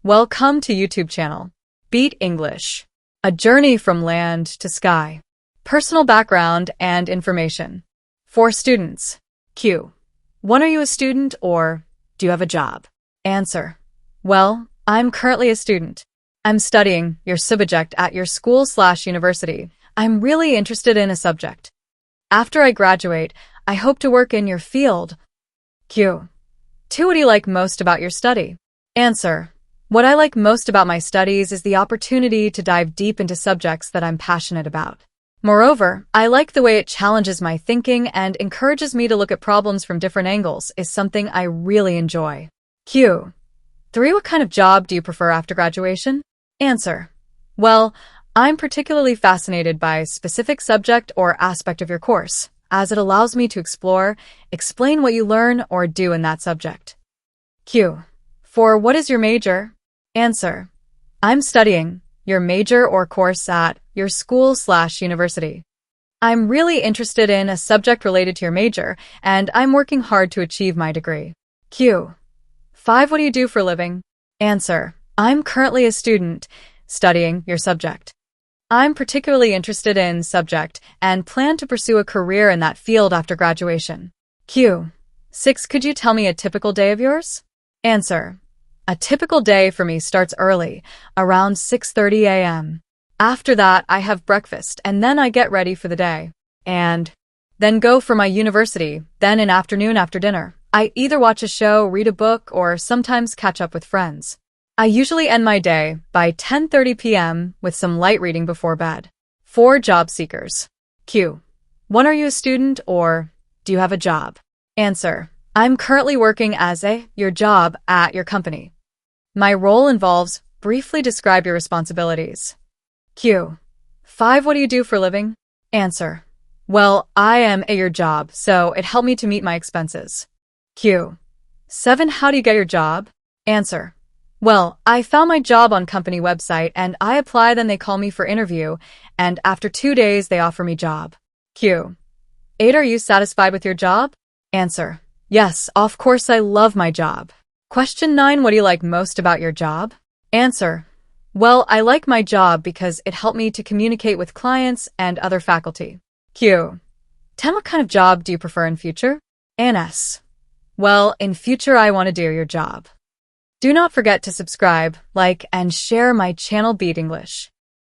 Welcome to YouTube channel, Beat English, a journey from land to sky. Personal background and information. For students. Q. 1. Are you a student or do you have a job? Answer. Well, I'm currently a student. I'm studying your subject at your school/university. I'm really interested in a subject. After I graduate, I hope to work in your field. Q. 2. What do you like most about your study? Answer. What I like most about my studies is the opportunity to dive deep into subjects that I'm passionate about. Moreover, I like the way it challenges my thinking and encourages me to look at problems from different angles is something I really enjoy. Q. 3. What kind of job do you prefer after graduation? Answer. Well, I'm particularly fascinated by a specific subject or aspect of your course, as it allows me to explore, explain what you learn or do in that subject. Q. 4. What is your major? Answer. I'm studying your major or course at your school/university. I'm really interested in a subject related to your major, and I'm working hard to achieve my degree. Q. 5. What do you do for a living? Answer. I'm currently a student studying your subject. I'm particularly interested in subject and plan to pursue a career in that field after graduation. Q. 6. Could you tell me a typical day of yours? Answer. A typical day for me starts early, around 6:30 a.m. After that, I have breakfast and then I get ready for the day. And then go for my university, then in afternoon after dinner. I either watch a show, read a book, or sometimes catch up with friends. I usually end my day by 10:30 p.m. with some light reading before bed. For job seekers. Q. 1. Are you a student or do you have a job? Answer. I'm currently working as your job at your company. My role involves briefly describe your responsibilities. Q. 5. What do you do for a living? Answer. Well, I am at your job, so it helped me to meet my expenses. Q. 7. How do you get your job? Answer. Well, I found my job on company website and I apply, then they call me for interview, and after 2 days they offer me job. Q. 8. Are you satisfied with your job? Answer. Yes, of course I love my job. Question 9. What do you like most about your job? Answer. Well, I like my job because it helped me to communicate with clients and other faculty. Q. 10. What kind of job do you prefer in future? ANS. Well, in future I want to do your job. Do not forget to subscribe, like, and share my channel Beat English.